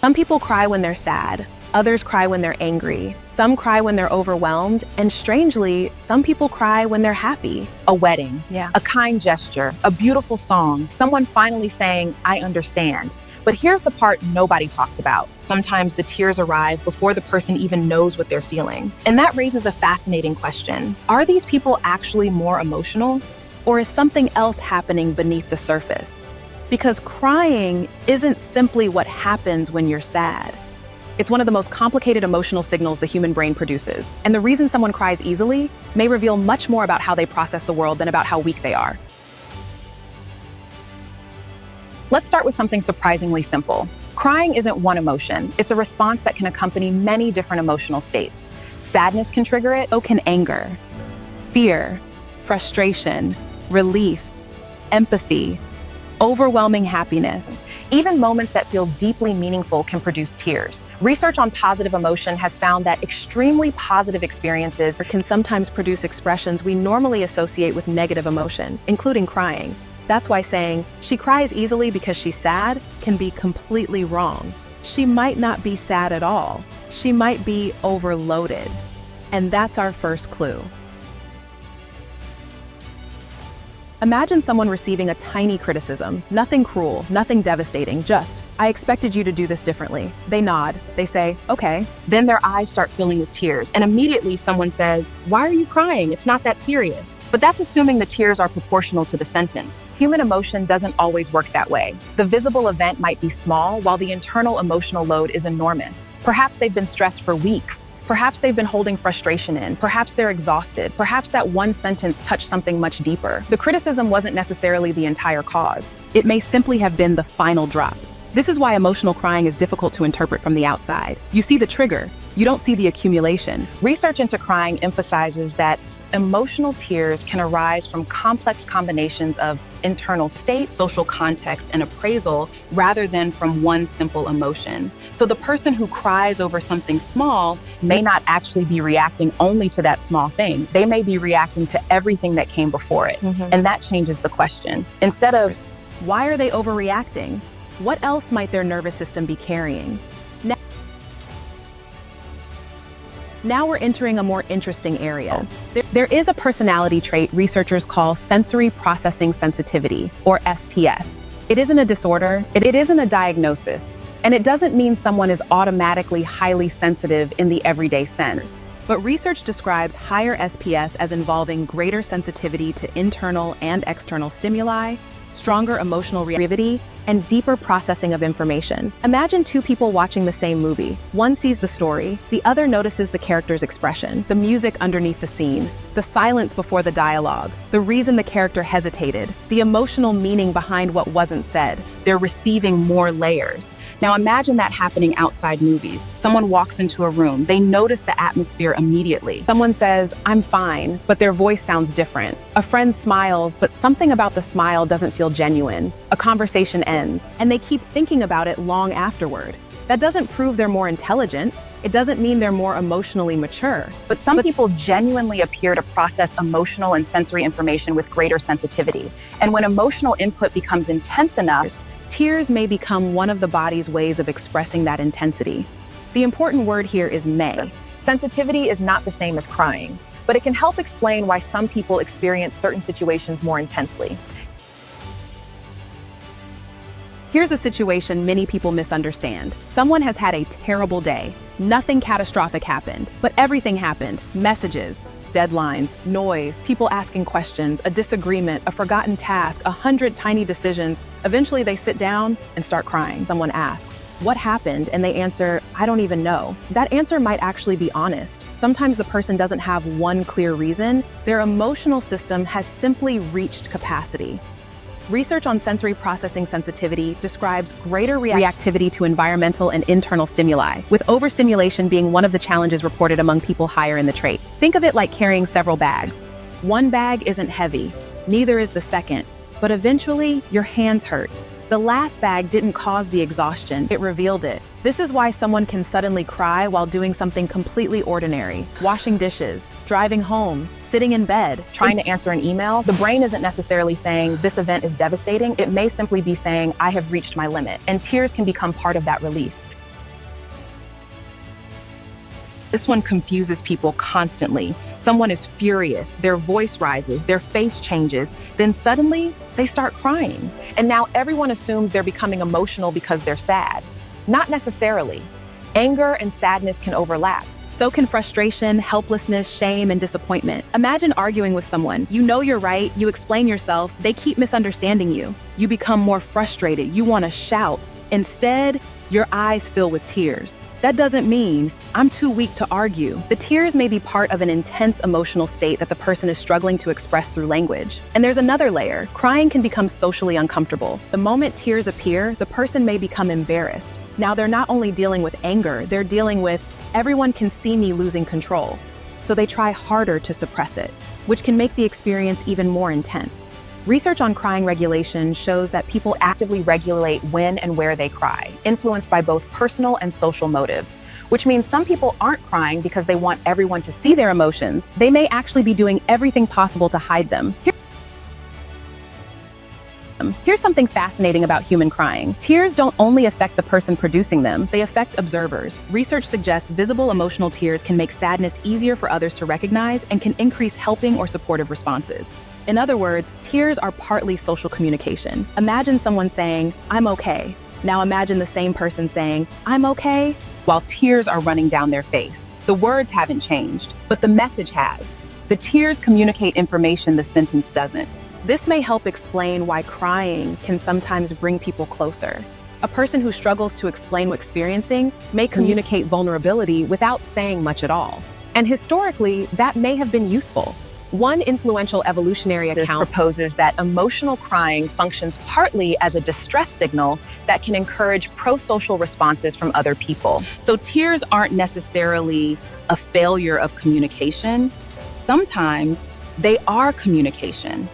Some people cry when they're sad, others cry when they're angry, some cry when they're overwhelmed, and strangely, some people cry when they're happy. A wedding, Yeah. a kind gesture, a beautiful song, someone finally saying, "I understand." But here's the part nobody talks about. Sometimes the tears arrive before the person even knows what they're feeling. And that raises a fascinating question. Are these people actually more emotional? Or is something else happening beneath the surface? Because crying isn't simply what happens when you're sad. It's one of the most complicated emotional signals the human brain produces. And the reason someone cries easily may reveal much more about how they process the world than about how weak they are. Let's start with something surprisingly simple. Crying isn't one emotion. It's a response that can accompany many different emotional states. Sadness can trigger it, so can anger, fear, frustration, relief, empathy, overwhelming happiness. Even moments that feel deeply meaningful can produce tears. Research on positive emotion has found that extremely positive experiences Can sometimes produce expressions we normally associate with negative emotion, including crying. That's why saying, "she cries easily because she's sad," can be completely wrong. She might not be sad at all. She might be overloaded. And that's our first clue. Imagine someone receiving a tiny criticism, nothing cruel, nothing devastating, just, "I expected you to do this differently." They nod, they say, "Okay." Then their eyes start filling with tears, and immediately someone says, "Why are you crying? It's not that serious." But that's assuming the tears are proportional to the sentence. Human emotion doesn't always work that way. The visible event might be small, while the internal emotional load is enormous. Perhaps they've been stressed for weeks. Perhaps they've been holding frustration in. Perhaps they're exhausted. Perhaps that one sentence touched something much deeper. The criticism wasn't necessarily the entire cause. It may simply have been the final drop. This is why emotional crying is difficult to interpret from the outside. You see the trigger, you don't see the accumulation. Research into crying emphasizes that emotional tears can arise from complex combinations of internal state, social context, and appraisal rather than from one simple emotion. So the person who cries over something small may not actually be reacting only to that small thing. They may be reacting to everything that came before it. And that changes the question. Instead of, Why are they overreacting? What else might their nervous system be carrying? Now we're entering a more interesting area. There is a personality trait researchers call sensory processing sensitivity, or SPS. It isn't a disorder, it isn't a diagnosis, and it doesn't mean someone is automatically highly sensitive in the everyday sense. But research describes higher SPS as involving greater sensitivity to internal and external stimuli, stronger emotional reactivity, and deeper processing of information. Imagine two people watching the same movie. One sees the story, the other notices the character's expression, the music underneath the scene, the silence before the dialogue, the reason the character hesitated, the emotional meaning behind what wasn't said. they're receiving more layers. Now imagine that happening outside movies. Someone walks into a room, they notice the atmosphere immediately. Someone says, "I'm fine," but their voice sounds different. A friend smiles, but something about the smile doesn't feel genuine. A conversation ends, and they keep thinking about it long afterward. That doesn't prove they're more intelligent. It doesn't mean they're more emotionally mature. But some people genuinely appear to process emotional and sensory information with greater sensitivity. And when emotional input becomes intense enough, Tears may become one of the body's ways of expressing that intensity. The important word here is may. sensitivity is not the same as crying, but it can help explain why some people experience certain situations more intensely. Here's a situation many people misunderstand. Someone has had a terrible day. Nothing catastrophic happened, but everything happened. Messages, deadlines, noise, people asking questions, a disagreement, a forgotten task, 100 tiny decisions. Eventually they sit down and start crying. Someone asks, "What happened?" And they answer, "I don't even know." That answer might actually be honest. Sometimes the person doesn't have one clear reason. Their emotional system has simply reached capacity. Research on sensory processing sensitivity describes greater reactivity to environmental and internal stimuli, with overstimulation being one of the challenges reported among people higher in the trait. Think of it like carrying several bags. One bag isn't heavy, neither is the second, but eventually your hands hurt. The last bag didn't cause the exhaustion, it revealed it. This is why someone can suddenly cry while doing something completely ordinary, washing dishes, driving home, sitting in bed, Trying to answer an email, the brain isn't necessarily saying this event is devastating. It may simply be saying, I have reached my limit. And tears can become part of that release. This one confuses people constantly. Someone is furious, their voice rises, their face changes, then suddenly they start crying. And now everyone assumes they're becoming emotional because they're sad. Not necessarily. Anger and sadness can overlap. So can frustration, helplessness, shame, and disappointment. Imagine arguing with someone. You know you're right, you explain yourself, they keep misunderstanding you. You become more frustrated, you want to shout. Instead, your eyes fill with tears. That doesn't mean I'm too weak to argue. The tears may be part of an intense emotional state that the person is struggling to express through language. And there's another layer. Crying can become socially uncomfortable. The moment tears appear, the person may become embarrassed. Now they're not only dealing with anger, they're dealing with everyone can see me losing control. So they try harder to suppress it, which can make the experience even more intense. Research on crying regulation shows that people actively regulate when and where they cry, influenced by both personal and social motives, which means some people aren't crying because they want everyone to see their emotions. They may actually be doing everything possible to hide them. Here's something fascinating about human crying. Tears don't only affect the person producing them, they affect observers. Research suggests visible emotional tears can make sadness easier for others to recognize and can increase helping or supportive responses. In other words, tears are partly social communication. Imagine someone saying, "I'm okay." Now imagine the same person saying, "I'm okay," while tears are running down their face. The words haven't changed, but the message has. The tears communicate information the sentence doesn't. This may help explain why crying can sometimes bring people closer. A person who struggles to explain what experiencing may communicate vulnerability without saying much at all. And historically, that may have been useful. One influential evolutionary account proposes that emotional crying functions partly as a distress signal that can encourage pro-social responses from other people. So tears aren't necessarily a failure of communication. Sometimes they are communication.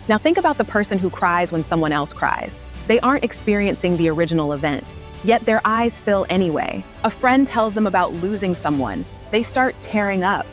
Now think about the person who cries when someone else cries. They aren't experiencing the original event, yet their eyes fill anyway. A friend tells them about losing someone. They start tearing up.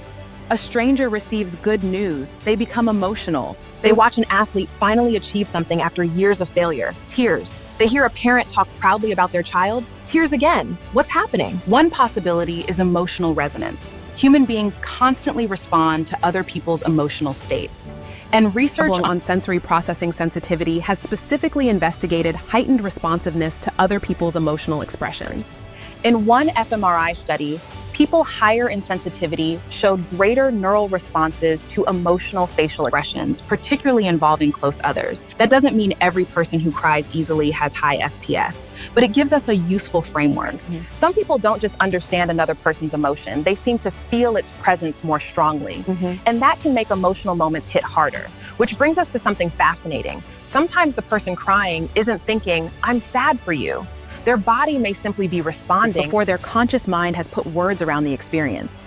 A stranger receives good news. They become emotional. They watch an athlete finally achieve something after years of failure. Tears. They hear a parent talk proudly about their child. Tears again. What's happening? One possibility is emotional resonance. Human beings constantly respond to other people's emotional states. And research on sensory processing sensitivity has specifically investigated heightened responsiveness to other people's emotional expressions. In one fMRI study, people higher in sensitivity showed greater neural responses to emotional facial expressions, particularly involving close others. That doesn't mean every person who cries easily has high SPS, but it gives us a useful framework. Some people don't just understand another person's emotion, they seem to feel its presence more strongly. And that can make emotional moments hit harder, which brings us to something fascinating. Sometimes the person crying isn't thinking, "I'm sad for you." Their body may simply be responding before their conscious mind has put words around the experience.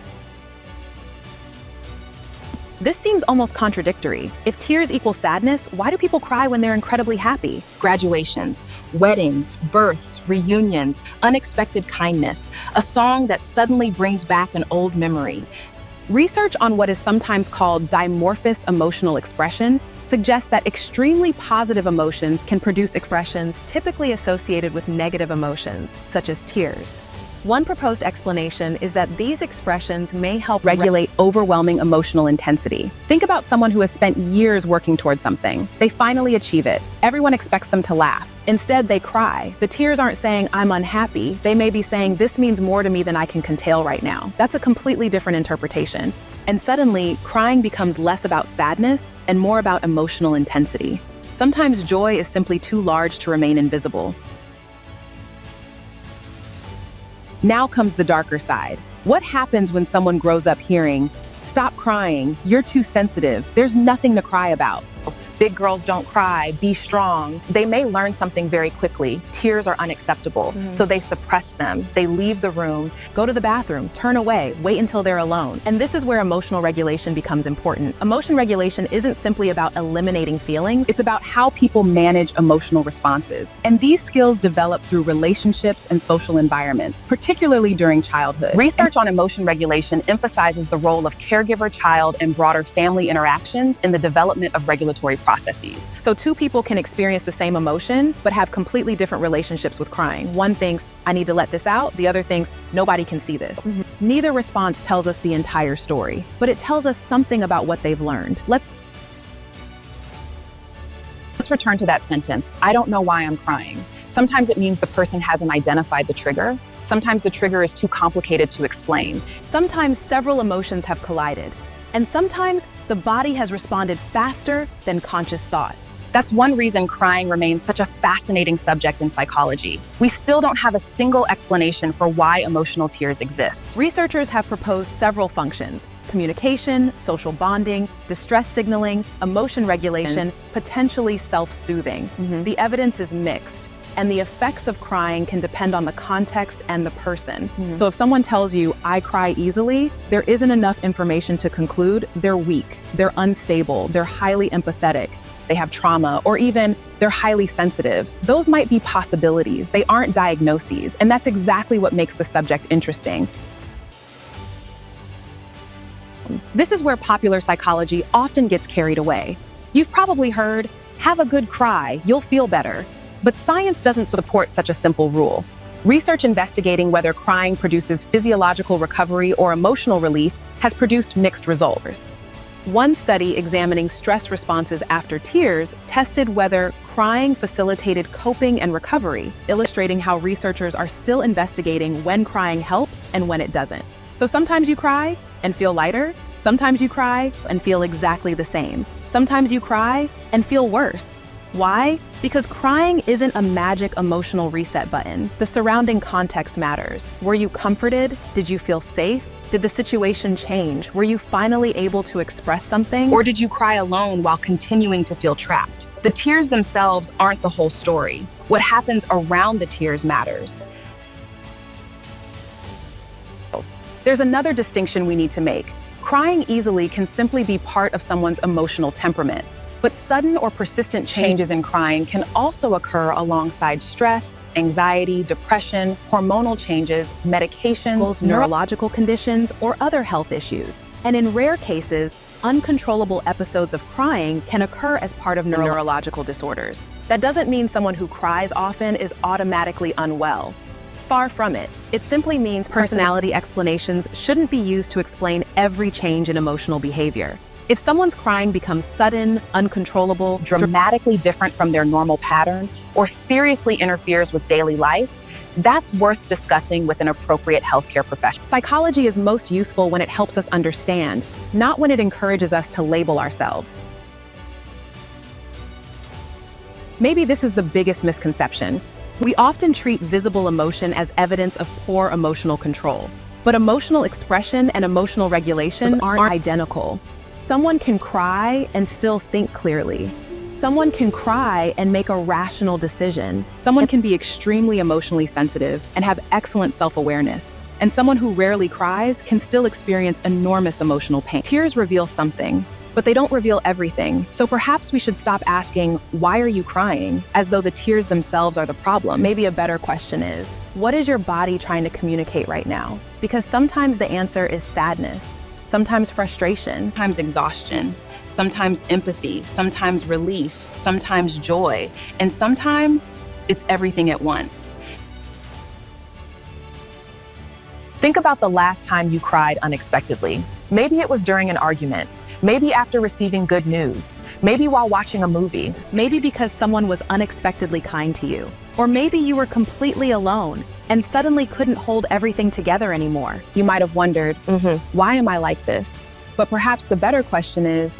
This seems almost contradictory. If tears equal sadness, why do people cry when they're incredibly happy? Graduations, weddings, births, reunions, unexpected kindness, a song that suddenly brings back an old memory. Research on what is sometimes called dimorphous emotional expression suggests that extremely positive emotions can produce expressions typically associated with negative emotions, such as tears. One proposed explanation is that these expressions may help regulate overwhelming emotional intensity. Think about someone who has spent years working towards something. They finally achieve it. Everyone expects them to laugh. Instead, they cry. The tears aren't saying, "I'm unhappy." They may be saying, "This means more to me than I can contain right now." That's a completely different interpretation. And suddenly, crying becomes less about sadness and more about emotional intensity. Sometimes joy is simply too large to remain invisible. Now comes the darker side. What happens when someone grows up hearing, "Stop crying, you're too sensitive, there's nothing to cry about"? Big girls don't cry, be strong. They may learn something very quickly. Tears are unacceptable, so they suppress them. They leave the room, go to the bathroom, turn away, wait until they're alone. And this is where emotional regulation becomes important. Emotion regulation isn't simply about eliminating feelings, it's about how people manage emotional responses. And these skills develop through relationships and social environments, particularly during childhood. Research on emotion regulation emphasizes the role of caregiver, child, and broader family interactions in the development of regulatory processes. So two people can experience the same emotion, but have completely different relationships with crying. One thinks, I need to let this out. The other thinks, nobody can see this. Neither response tells us the entire story, but it tells us something about what they've learned. Let's return to that sentence. I don't know why I'm crying. Sometimes it means the person hasn't identified the trigger. Sometimes the trigger is too complicated to explain. Sometimes several emotions have collided, and sometimes the body has responded faster than conscious thought. That's one reason crying remains such a fascinating subject in psychology. We still don't have a single explanation for why emotional tears exist. Researchers have proposed several functions: communication, social bonding, distress signaling, emotion regulation, potentially self-soothing. The evidence is mixed, and the effects of crying can depend on the context and the person. So if someone tells you, I cry easily, there isn't enough information to conclude they're weak, they're unstable, they're highly empathetic, they have trauma, or even they're highly sensitive. Those might be possibilities. They aren't diagnoses, and that's exactly what makes the subject interesting. This is where popular psychology often gets carried away. You've probably heard, have a good cry, you'll feel better. But science doesn't support such a simple rule. Research investigating whether crying produces physiological recovery or emotional relief has produced mixed results. One study examining stress responses after tears tested whether crying facilitated coping and recovery, illustrating how researchers are still investigating when crying helps and when it doesn't. So sometimes you cry and feel lighter. Sometimes you cry and feel exactly the same. Sometimes you cry and feel worse. Why? Because crying isn't a magic emotional reset button. The surrounding context matters. Were you comforted? Did you feel safe? Did the situation change? Were you finally able to express something? Or did you cry alone while continuing to feel trapped? The tears themselves aren't the whole story. What happens around the tears matters. There's another distinction we need to make. Crying easily can simply be part of someone's emotional temperament. But sudden or persistent changes in crying can also occur alongside stress, anxiety, depression, hormonal changes, medications, neurological conditions, or other health issues. And in rare cases, uncontrollable episodes of crying can occur as part of neurological disorders. That doesn't mean someone who cries often is automatically unwell. Far from it. It simply means personality explanations shouldn't be used to explain every change in emotional behavior. If someone's crying becomes sudden, uncontrollable, dramatically different from their normal pattern, or seriously interferes with daily life, that's worth discussing with an appropriate healthcare professional. Psychology is most useful when it helps us understand, not when it encourages us to label ourselves. Maybe this is the biggest misconception. We often treat visible emotion as evidence of poor emotional control. But emotional expression and emotional regulation aren't identical. Someone can cry and still think clearly. Someone can cry and make a rational decision. Someone can be extremely emotionally sensitive and have excellent self-awareness. And someone who rarely cries can still experience enormous emotional pain. Tears reveal something, but they don't reveal everything. So perhaps we should stop asking, why are you crying? As though the tears themselves are the problem. Maybe a better question is, what is your body trying to communicate right now? Because sometimes the answer is sadness. Sometimes frustration, sometimes exhaustion, sometimes empathy, sometimes relief, sometimes joy, and sometimes it's everything at once. Think about the last time you cried unexpectedly. Maybe it was during an argument, maybe after receiving good news, maybe while watching a movie, maybe because someone was unexpectedly kind to you, or maybe you were completely alone and suddenly couldn't hold everything together anymore. You might have wondered, why am I like this? But perhaps the better question is,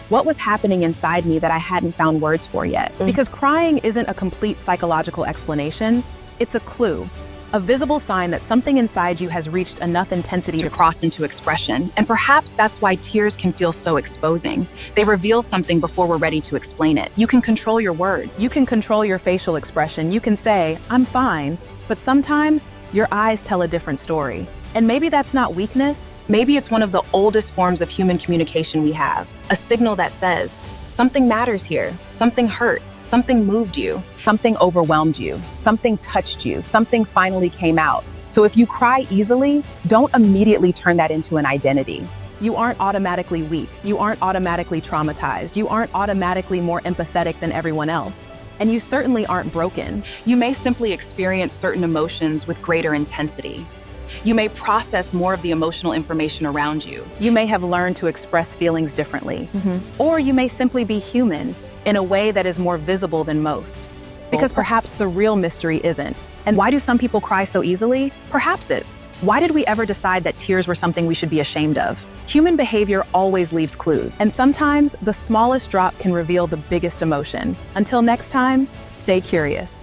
what was happening inside me that I hadn't found words for yet? Because crying isn't a complete psychological explanation, it's a clue. A visible sign that something inside you has reached enough intensity to cross into expression. And perhaps that's why tears can feel so exposing. They reveal something before we're ready to explain it. You can control your words. You can control your facial expression. You can say, I'm fine. But sometimes your eyes tell a different story. And maybe that's not weakness. Maybe it's one of the oldest forms of human communication we have. A signal that says, something matters here, something hurt, something moved you, something overwhelmed you, something touched you, something finally came out. So if you cry easily, don't immediately turn that into an identity. You aren't automatically weak. You aren't automatically traumatized. You aren't automatically more empathetic than everyone else. And you certainly aren't broken. You may simply experience certain emotions with greater intensity. You may process more of the emotional information around you. You may have learned to express feelings differently. Or you may simply be human in a way that is more visible than most. Because perhaps the real mystery isn't. And why do some people cry so easily? Perhaps it's, why did we ever decide that tears were something we should be ashamed of? Human behavior always leaves clues. And sometimes the smallest drop can reveal the biggest emotion. Until next time, stay curious.